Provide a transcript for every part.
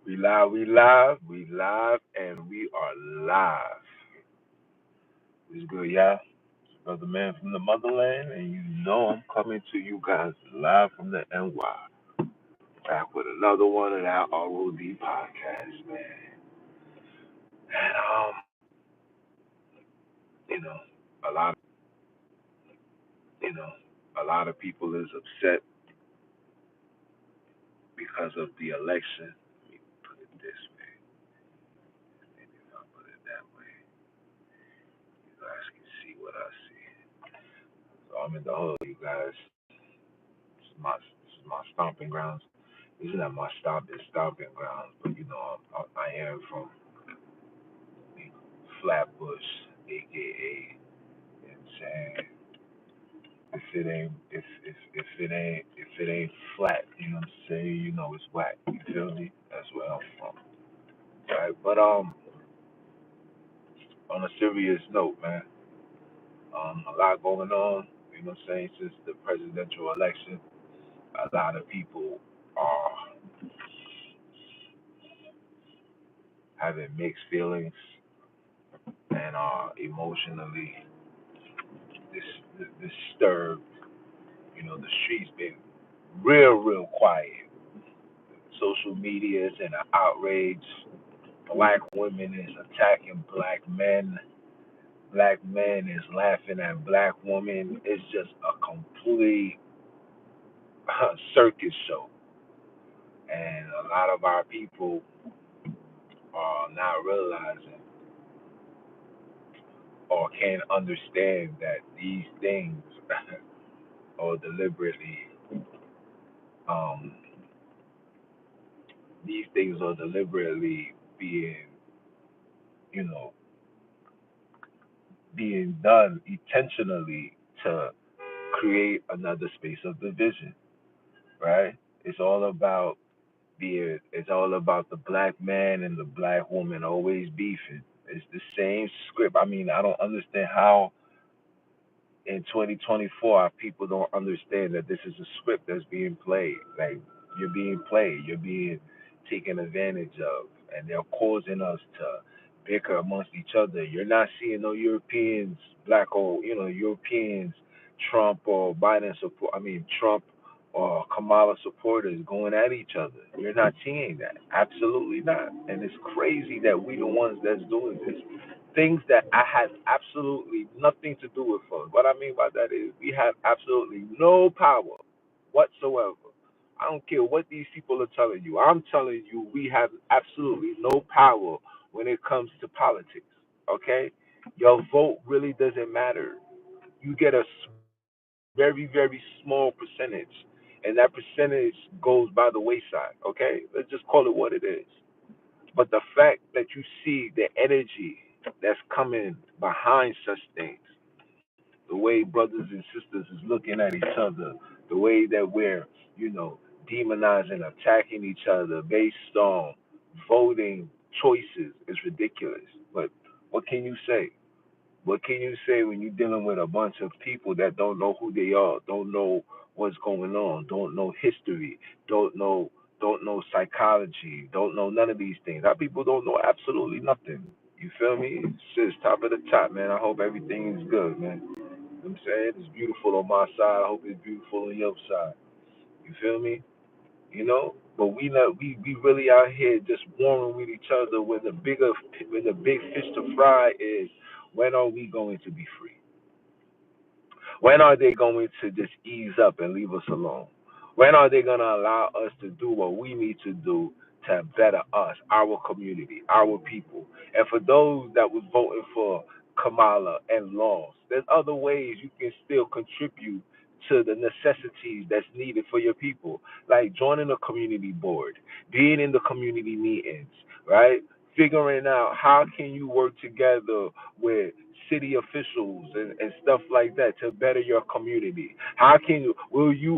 we live, and we are live. It's good, yeah. It's Brother Man from the motherland, and you know I'm coming to you guys live from the NY. Back with another one of that ROD podcast, man. And you know, a lot, you know, a lot of people is upset because of the election. Let me put it this way. Maybe if I put it that way, you guys can see what I see. So I'm in the hood, you guys. This is my stomping grounds. This is not my stomping grounds, but I am from Flatbush, aka, you know what I'm saying, if it ain't flat, you know what I'm saying, it's whack. You feel me? That's where I'm from. Right? But on a serious note, man, a lot going on, you know what I'm saying, since the presidential election. A lot of people are having mixed feelings and are emotionally disturbed. The streets been real quiet. Social media is in an outrage. Black women is attacking black men. Black men is laughing at black women. It's just a complete circus show. And a lot of our people are not realizing or can't understand that these things are deliberately um, being, you know, being done intentionally to create another space of division, right? It's all about it's all about the black man and the black woman always beefing. It's the same script. I mean, I don't understand how in 2024 our people don't understand that this is a script that's being played. Like, you're being played, you're being taken advantage of, and they're causing us to bicker amongst each other. You're not seeing no Europeans, black or Europeans, Trump or Biden support. I mean Trump or Kamala supporters going at each other. You're not seeing that. Absolutely not. And it's crazy that we the ones that's doing this. Things that I had absolutely nothing to do with us. What I mean by that is we have absolutely no power whatsoever. I don't care what these people are telling you. I'm telling you we have absolutely no power when it comes to politics. Okay? Your vote really doesn't matter. You get a very small percentage, and that percentage goes by the wayside. Okay? Let's just call it what it is. But the fact that you see the energy that's coming behind such things, the way brothers and sisters is looking at each other, the way that we're, demonizing, attacking each other based on voting choices is ridiculous. But what can you say? What can you say when you're dealing with a bunch of people that don't know who they are, don't know what's going on, don't know history, don't know don't know psychology, don't know none of these things. Our people don't know absolutely nothing. You feel me? It's just top of the top, man. I hope everything is good, man. You know what I'm saying? It's beautiful on my side. I hope it's beautiful on your side. You feel me? But we really out here just warring with each other when the big fish to fry is, when are we going to be free? When are they going to just ease up and leave us alone? When are they going to allow us to do what we need to do to better us, our community, our people? And for those that was voting for Kamala and lost, there's other ways you can still contribute to the necessities that's needed for your people, like joining a community board, being in the community meetings, right? Figuring out how can you work together with city officials and stuff like that to better your community. How can you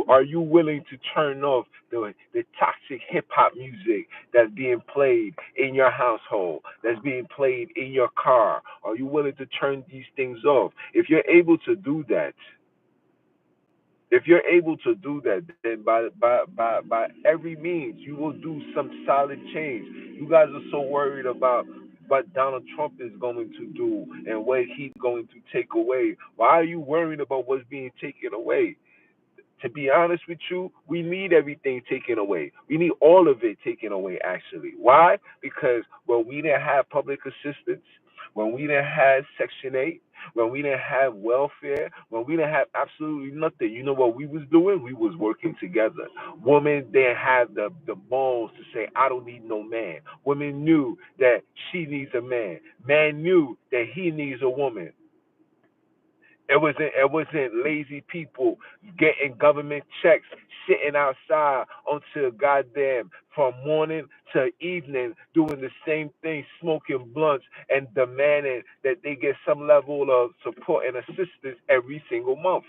are you willing to turn off the toxic hip hop music that's being played in your household, that's being played in your car? Are you willing to turn these things off? If you're able to do that, If you're able to do that, then by every means, you will do some solid change. You guys are so worried about what Donald Trump is going to do and what he's going to take away. Why are you worried about what's being taken away? To be honest with you, we need everything taken away. We need all of it taken away, actually. Why? Because when we didn't have public assistance, when we didn't have Section 8, when we didn't have welfare, when we didn't have absolutely nothing, you know what we was doing? We was working together. Women didn't have the balls to say, I don't need no man. Women knew that she needs a man. Man knew that he needs a woman. It wasn't lazy people getting government checks, sitting outside until goddamn from morning to evening doing the same thing, smoking blunts and demanding that they get some level of support and assistance every single month.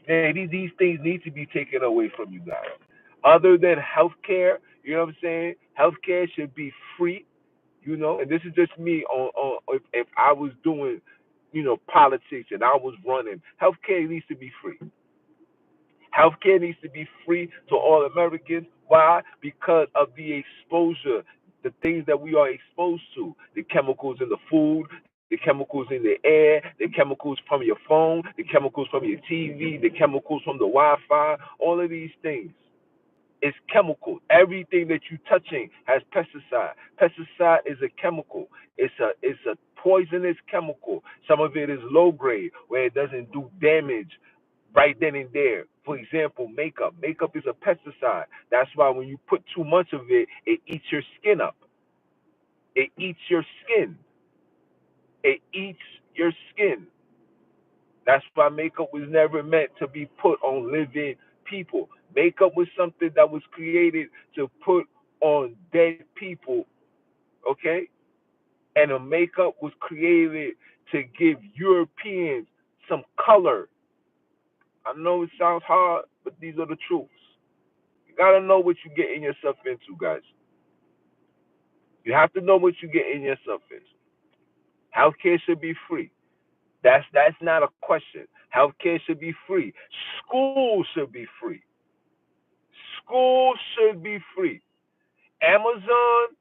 Man, these things need to be taken away from you guys. Other than healthcare, you know what I'm saying? Healthcare should be free, and this is just me on if I was doing, politics and I was running, healthcare needs to be free. Healthcare needs to be free to all Americans. Why? Because of the exposure, the things that we are exposed to, the chemicals in the food, the chemicals in the air, the chemicals from your phone, the chemicals from your TV, the chemicals from the Wi-Fi, all of these things. It's chemical. Everything that you're touching has pesticide. Pesticide is a chemical. It's a poisonous chemical. Some of it is low grade where it doesn't do damage right then and there. For example, makeup. Makeup is a pesticide. That's why when you put too much of it, it eats your skin up. It eats your skin. It eats your skin. That's why makeup was never meant to be put on living people. Makeup was something that was created to put on dead people, okay? And a makeup was created to give Europeans some color. I know it sounds hard, but these are the truths. You gotta know what you're getting yourself into, guys. You have to know what you're getting yourself into. Healthcare should be free. That's not a question. Healthcare should be free. Schools should be free. Schools should be free. Amazon,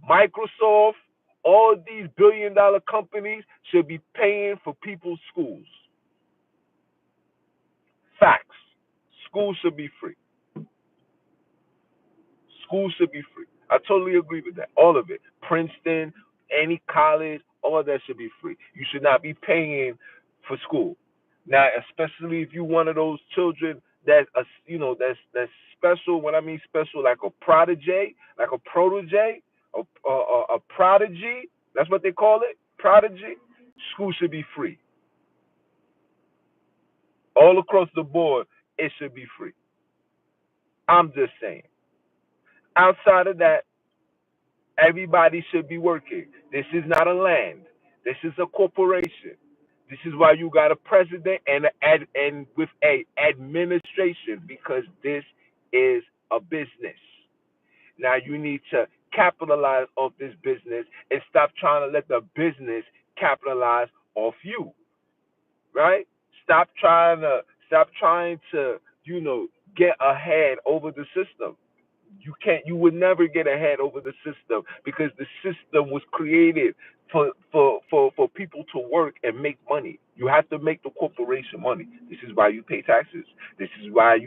Microsoft, all these billion-dollar companies should be paying for people's schools. Facts. Schools should be free. Schools should be free. I totally agree with that. All of it. Princeton, any college, all of that should be free. You should not be paying for school. Now, especially if you one of those children that's special. When I mean special, like a prodigy, like a protege, a prodigy. That's what they call it. Prodigy. School should be free. All across the board, it should be free. I'm just saying. Outside of that, everybody should be working. This is not a land. This is a corporation. This is why you got a president and with a administration because this is a business. Now you need to capitalize off this business and stop trying to let the business capitalize off you, right? Stop trying to stop trying to get ahead over the system. You would never get ahead over the system because the system was created for people to work and make money. You have to make the corporation money. This is why you pay taxes. This is why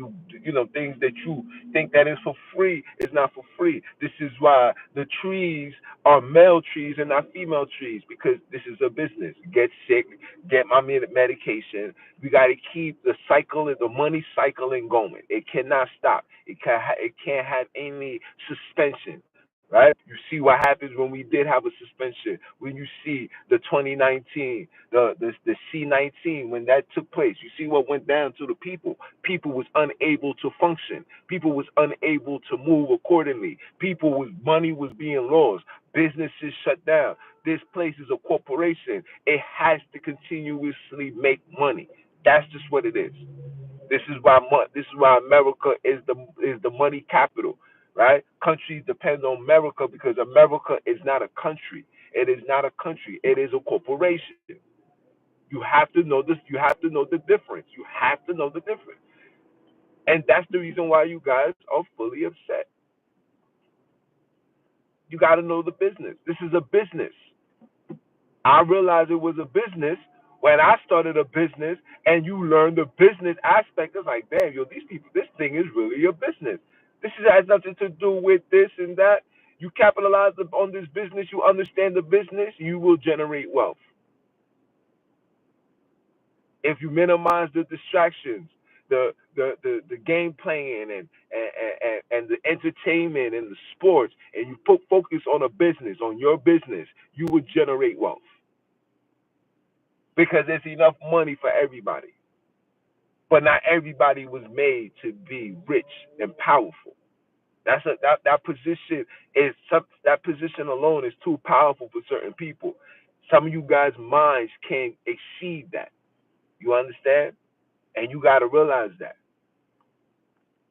things that you think that is for free is not for free. This is why the trees are male trees and not female trees because this is a business. Get sick, get my medication. We got to keep the cycle and the money cycling going. It cannot stop. It can't have any suspension, right? You see what happens when we did have a suspension. When you see the 2019, the C-19, when that took place, you see what went down to the people. People was unable to function. People was unable to move accordingly. Money was being lost. Businesses shut down. This place is a corporation. It has to continuously make money. That's just what it is. This is why America is the money capital, right? Countries depend on America because America is not a country. It is not a country. It is a corporation. You have to know this. You have to know the difference. You have to know the difference. And that's the reason why you guys are fully upset. You got to know the business. This is a business. I realized it was a business when I started a business, and you learn the business aspect. It's like, damn, yo, these people, this thing is really a business. This has nothing to do with this and that. You capitalize on this business, you understand the business, you will generate wealth. If you minimize the distractions, the game playing and the entertainment and the sports, and you put focus on a business, on your business, you would generate wealth because there's enough money for everybody. But not everybody was made to be rich and powerful. That position that position alone is too powerful for certain people. Some of you guys' minds can't exceed that. You understand? And you got to realize that.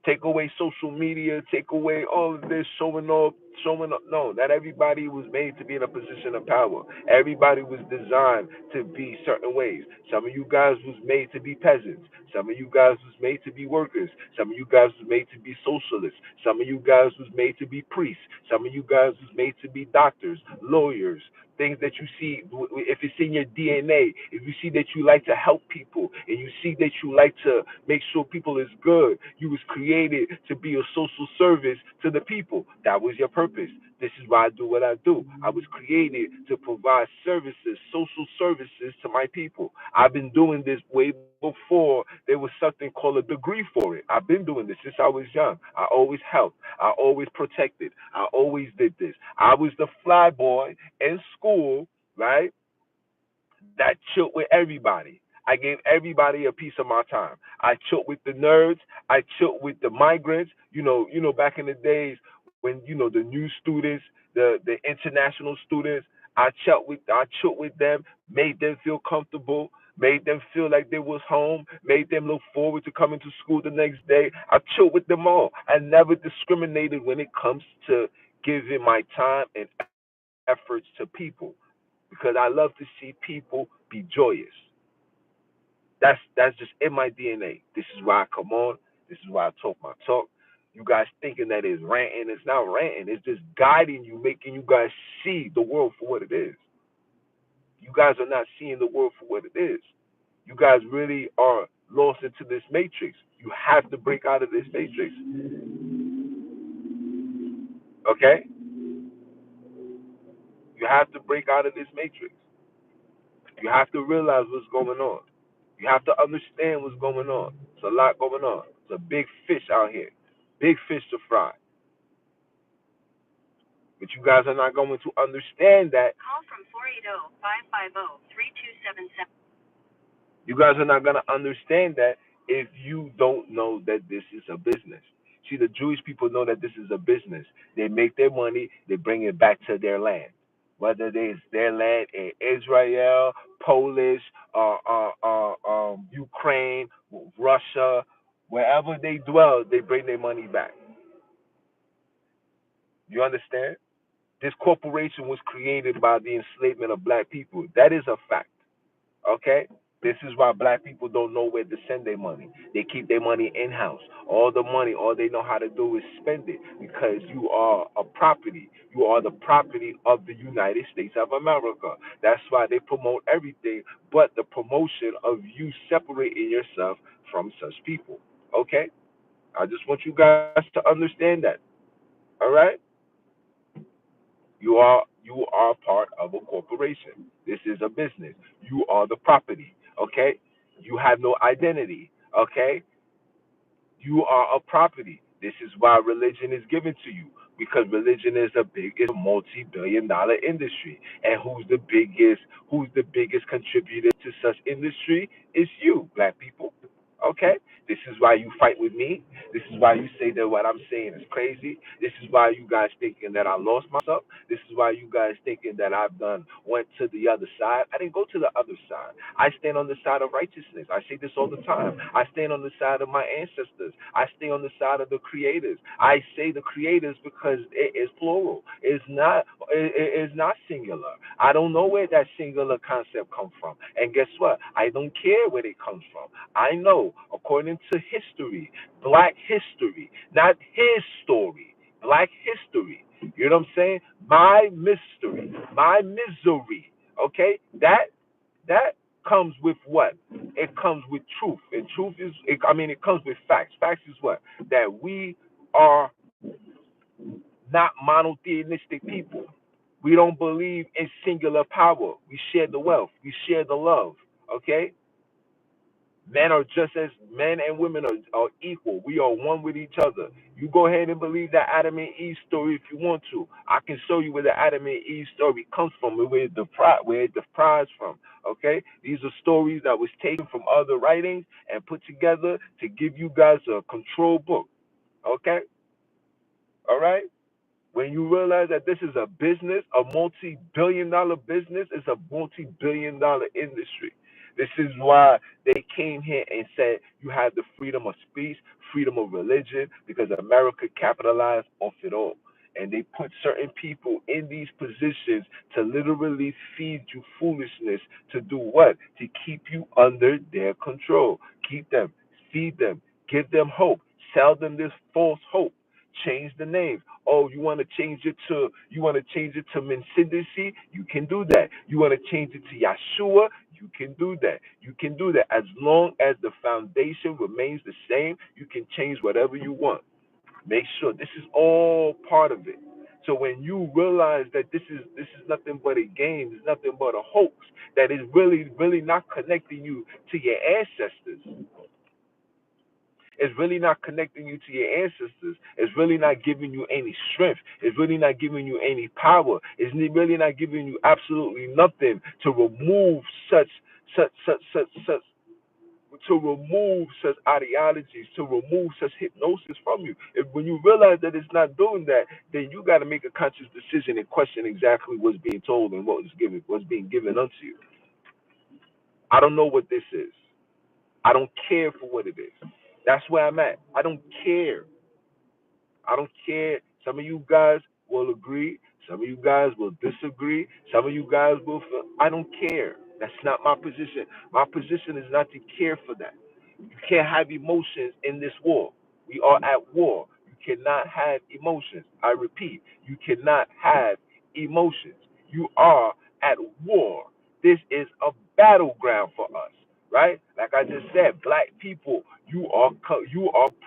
Take away social media, take away all of this showing off, showing up. No, not everybody was made to be in a position of power. Everybody was designed to be certain ways. Some of you guys was made to be peasants. Some of you guys was made to be workers. Some of you guys was made to be socialists. Some of you guys was made to be priests. Some of you guys was made to be doctors, lawyers, things that you see. If it's in your DNA, if you see that you like to help people and you see that you like to make sure people is good, you was created to be a social service to the people. That was your purpose. This is why I do what I do. I was created to provide services, social services to my people. I've been doing this way before there was something called a degree for it. I've been doing this since I was young. I always helped. I always protected. I always did this. I was the fly boy in school, right? That chilled with everybody. I gave everybody a piece of my time. I chilled with the nerds. I chilled with the migrants. Back in the days when the new students, the international students, I chilled with them, made them feel comfortable, made them feel like they was home, made them look forward to coming to school the next day. I chilled with them all. I never discriminated when it comes to giving my time and efforts to people because I love to see people be joyous. That's just in my DNA. This is why I come on. This is why I talk my talk. You guys thinking that it's ranting. It's not ranting. It's just guiding you, making you guys see the world for what it is. You guys are not seeing the world for what it is. You guys really are lost into this matrix. You have to break out of this matrix. Okay? You have to break out of this matrix. You have to realize what's going on. You have to understand what's going on. It's a lot going on. It's a big fish out here. Big fish to fry. But you guys are not going to understand that. Call from 480-550-3277. You guys are not going to understand that if you don't know that this is a business. See, the Jewish people know that this is a business. They make their money, they bring it back to their land. Whether it's their land in Israel, Polish, Ukraine, Russia, wherever they dwell, they bring their money back. You understand? This corporation was created by the enslavement of black people. That is a fact. Okay? This is why black people don't know where to send their money. They keep their money in house. All the money, all they know how to do is spend it because you are a property. You are the property of the United States of America. That's why they promote everything but the promotion of you separating yourself from such people. Okay? I just want you guys to understand that. All right? You are part of a corporation. This is a business. You are the property. Okay? You have no identity. Okay? You are a property. This is why religion is given to you. Because religion is a multi-billion-dollar industry. And who's the biggest contributor to such industry? It's you, black people. Okay? This is why you fight with me. This is why you say that what I'm saying is crazy. This is why you guys thinking that I lost myself. This is why you guys thinking that I've done went to the other side. I didn't go to the other side. I stand on the side of righteousness. I say this all the time. I stand on the side of my ancestors. I stay on the side of the creators. I say the creators because it is plural. It's not singular. I don't know where that singular concept comes from. And guess what? I don't care where it comes from. I know, according to history, black history, not his story, black history. You know what I'm saying? My mystery, my misery. Okay? That comes with what? It comes with truth. And truth is, it comes with facts. Facts is what? That we are not monotheistic people. We don't believe in singular power. We share the wealth. We share the love. Okay? Men and women are equal. We are one with each other. You go ahead and believe that Adam and Eve story if you want to. I can show you where the Adam and Eve story comes from and where it derives from. Okay? These are stories that was taken from other writings and put together to give you guys a control book. Okay? All right? When you realize that this is a business, a multi-billion-dollar business, it's a multi-billion-dollar industry. This is why they came here and said you have the freedom of speech, freedom of religion, because America capitalized off it all. And they put certain people in these positions to literally feed you foolishness to do what? To keep you under their control. Keep them, feed them, give them hope, sell them this false hope, change the name. Oh, you want to change it to Mensidisi? You can do that. You want to change it to Yeshua? You can do that. You can do that. As long as the foundation remains the same, you can change whatever you want. Make sure this is all part of it. So when you realize that this is nothing but a game, it's nothing but a hoax, that is really not connecting you to your ancestors. It's really not connecting you to your ancestors. It's really not giving you any strength. It's really not giving you any power. It's really not giving you absolutely nothing to remove such to remove such ideologies, to remove such hypnosis from you. If when you realize that it's not doing that, then you got to make a conscious decision and question exactly what's being told and what's being given unto you. I don't know what this is. I don't care for what it is. That's where I'm at. I don't care. I don't care. Some of you guys will agree. Some of you guys will disagree. Some of you guys will feel. I don't care. That's not my position. My position is not to care for that. You can't have emotions in this war. We are at war. You cannot have emotions. I repeat, you cannot have emotions. You are at war. This is a battleground for us, right? Like I just said, black people, you are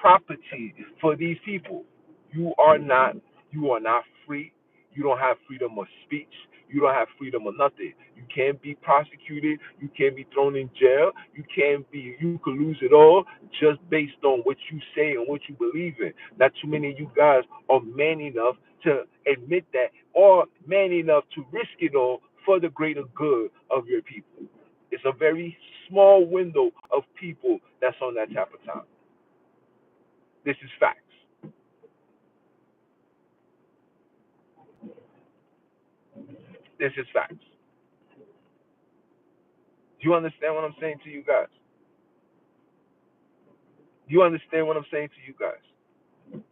property for these people. You are not you are not free. You don't have freedom of speech. You don't have freedom of nothing. You can't be prosecuted. You can't be thrown in jail. You could lose it all just based on what you say and what you believe in. Not too many of you guys are man enough to admit that or man enough to risk it all for the greater good of your people. It's a very small window of people that's on that type of time. This is facts. This is facts. Do you understand what I'm saying to you guys? Do you understand what I'm saying to you guys?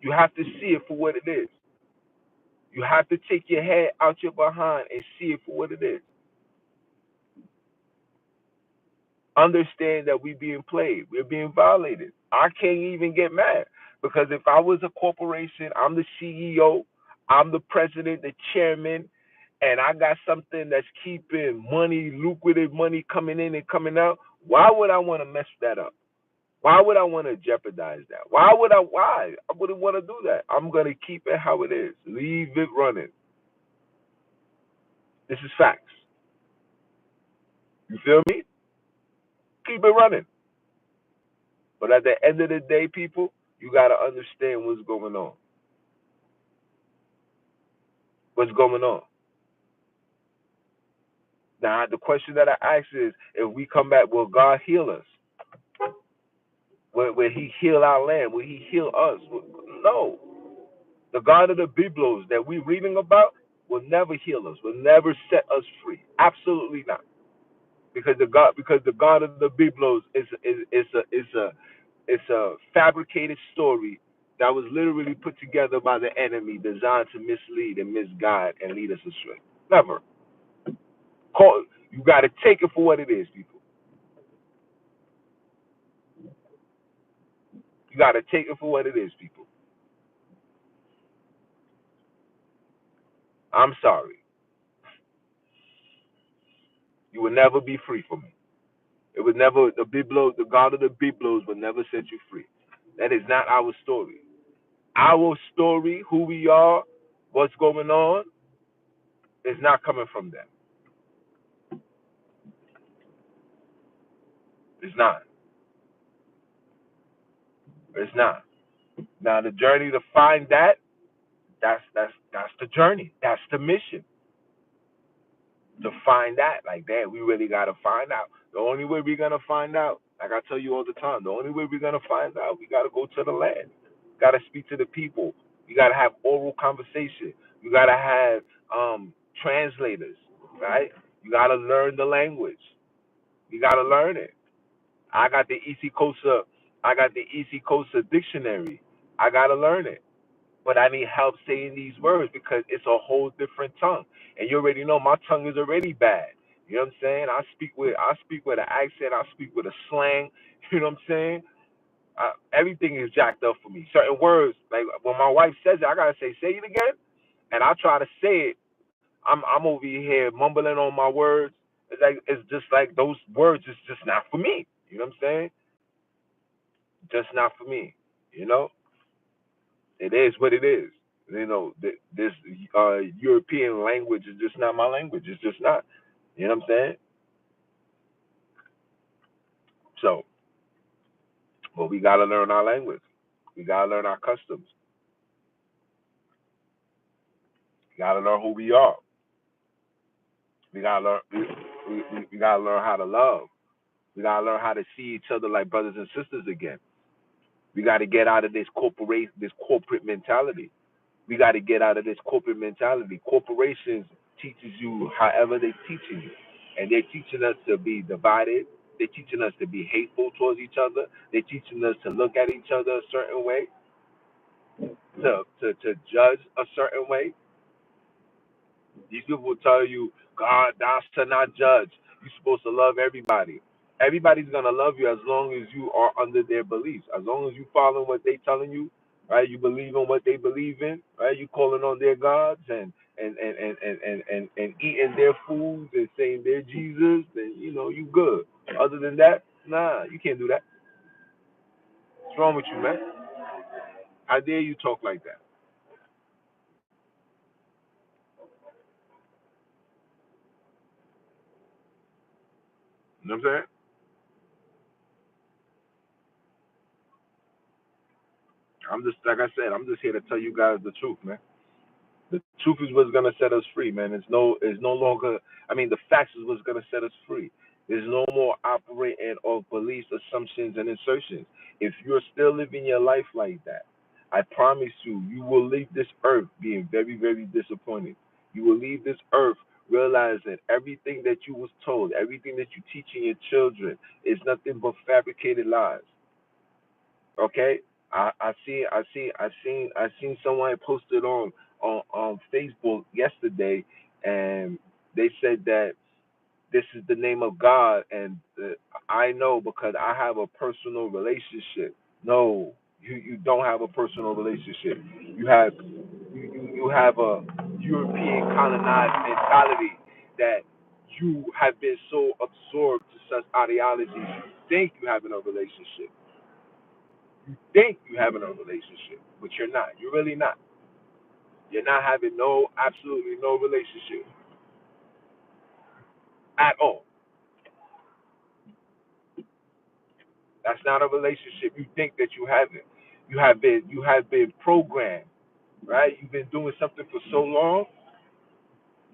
You have to see it for what it is. You have to take your head out your behind and see it for what it is. Understand that we're being played. We're being violated. I can't even get mad because if I was a corporation, I'm the CEO, I'm the president, the chairman, and I got something that's keeping money, lucrative money coming in and coming out, why would I want to mess that up? Why would I want to jeopardize that? Why? I wouldn't want to do that. I'm going to keep it how it is. Leave it running. This is facts. You feel me? Keep it running. But at the end of the day, people, you got to understand what's going on. What's going on? Now, the question that I ask is, if we come back, will God heal us? Will He heal our land? Will He heal us? No. The God of the Biblos that we're reading about will never heal us. Will never set us free. Absolutely not. Because the God of the Biblos is a fabricated story that was literally put together by the enemy, designed to mislead and misguide and lead us astray. Never. You got to take it for what it is, people. You got to take it for what it is, people. I'm sorry. You will never be free from it. It would never, the God of the Biblos would never set you free. That is not our story. Our story, who we are, what's going on, is not coming from them. It's not. It's not. Now the journey to find that's the journey. That's the mission. To find that, like that, we really gotta find out. The only way we're gonna find out, like I tell you all the time, the only way we're gonna find out, we gotta go to the land. Gotta speak to the people. You gotta have oral conversation. You gotta have translators, right? You gotta learn the language. You gotta learn it. I got the East Coast I got the East Coast dictionary. I gotta learn it. But I need help saying these words because it's a whole different tongue. And you already know my tongue is already bad. You know what I'm saying? I speak with an accent. I speak with a slang. You know what I'm saying? Everything is jacked up for me. Certain words, like when my wife says it, I gotta say it again, and I try to say it. I'm over here mumbling on my words. It's just like those words is just not for me. You know what I'm saying? Just not for me. You know? It is what it is. This European language is just not my language. It's just not. You know what I'm saying? So, but we gotta learn our language. We gotta learn our customs. We gotta learn who we are. We gotta learn. We gotta learn how to love. We gotta learn how to see each other like brothers and sisters again. We gotta get out of this corporate mentality. We got to get out of this corporate mentality. Corporations teaches you however they teaching you, and they're teaching us to be divided. They're teaching us to be hateful towards each other. They're teaching us to look at each other a certain way, to judge a certain way. These people will tell you, God, thou shalt not judge. You're supposed to love everybody. Everybody's gonna love you as long as you are under their beliefs. As long as you follow what they telling you, right? You believe in what they believe in, right? You calling on their gods and eating their foods and saying they're Jesus, then you good. Other than that, nah, you can't do that. What's wrong with you, man? How dare you talk like that? You know what I'm saying? I'm just like I said, I'm just here to tell you guys the truth, man. The truth is what's gonna set us free, man. It's no longer. I mean, the facts is what's gonna set us free. There's no more operating of beliefs, assumptions, and insertions. If you're still living your life like that, I promise you, you will leave this earth being very, very disappointed. You will leave this earth realizing everything that you was told, everything that you teaching your children is nothing but fabricated lies. Okay, I seen someone posted on Facebook yesterday, and they said that this is the name of God, and I know because I have a personal relationship. No, you don't have a personal relationship. You have a European colonized mentality that you have been so absorbed to such ideologies. You think you having a relationship. You think you having a relationship, but you're not. You're really not. You're not having absolutely no relationship at all. That's not a relationship. You think that you have it. You have been programmed, right? You've been doing something for so long.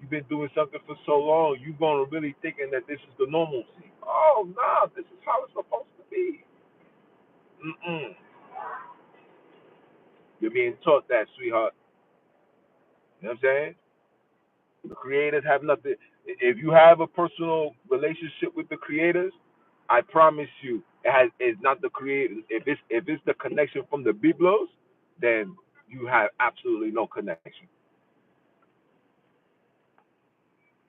You've been doing something for so long, you're gonna really thinking that this is the normalcy. Oh no, this is how it's supposed to be. Mm-mm. You're being taught that, sweetheart. You know what I'm saying? The creators have nothing. If you have a personal relationship with the creators, I promise you, it's not the creators. If it's the connection from the Biblos, then you have absolutely no connection.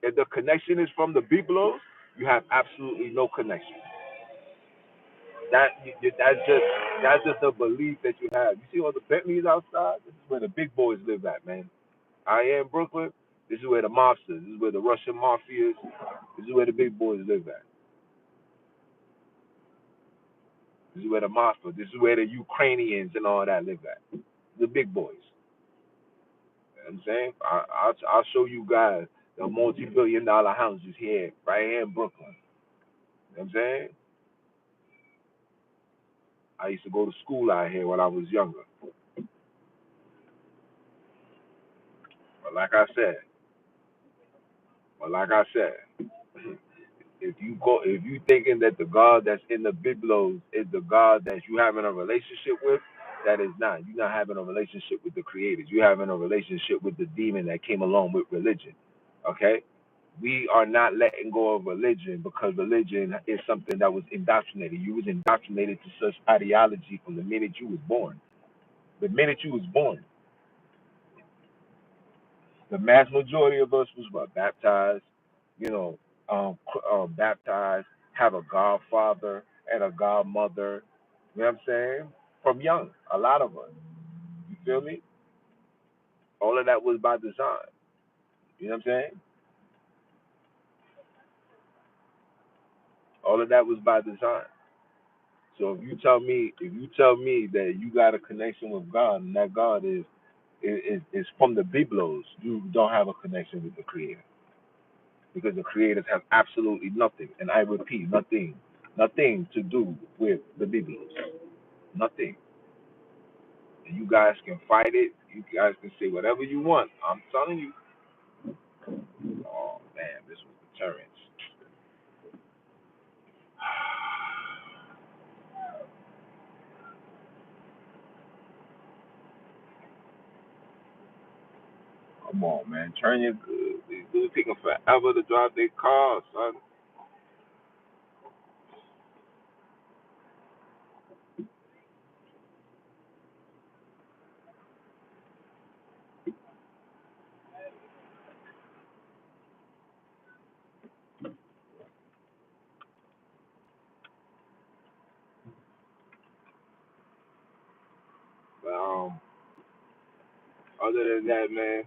If the connection is from the Biblos, you have absolutely no connection. That that's just a belief that you have. You see all the Bentleys outside? This is where the big boys live at, man. I am Brooklyn. This is where the mobsters. This is where the Russian mafias. This is where the big boys live at. This is where the mafia. This is where the Ukrainians and all that live at. The big boys. You know what I'm saying? I'll show you guys the multi-billion-dollar houses here, right here in Brooklyn. You know what I'm saying? I used to go to school out here when I was younger. But like I said, if you thinking that the God that's in the Biblos is the God that you having a relationship with, that is not. You're not having a relationship with the creators. You're having a relationship with the demon that came along with religion. Okay? We are not letting go of religion because religion is something that was indoctrinated. You was indoctrinated to such ideology from the minute you was born. The minute you was born, the mass majority of us was what, baptized, you know, baptized, have a godfather and a godmother. You know what I'm saying? From young, a lot of us. You feel me? All of that was by design. You know what I'm saying? All of that was by design. So if you tell me that you got a connection with God and that God is from the Biblos, you don't have a connection with the Creator because the creators have absolutely nothing, and I repeat, nothing to do with the Biblos. Nothing. And you guys can fight it. You guys can say whatever you want. I'm telling you. Oh man, this was deterrence. Come on, man. Turn your good. These dudes taking forever to drive their cars, son. But other than that, man,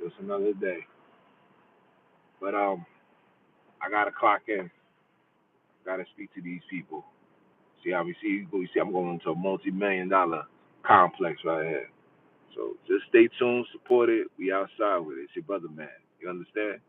just another day. But I gotta clock in. Gotta speak to these people. See how we see. You see, I'm going into a multi-million-dollar complex right here. So just stay tuned, support it. We outside with it. It's your brother, man. You understand?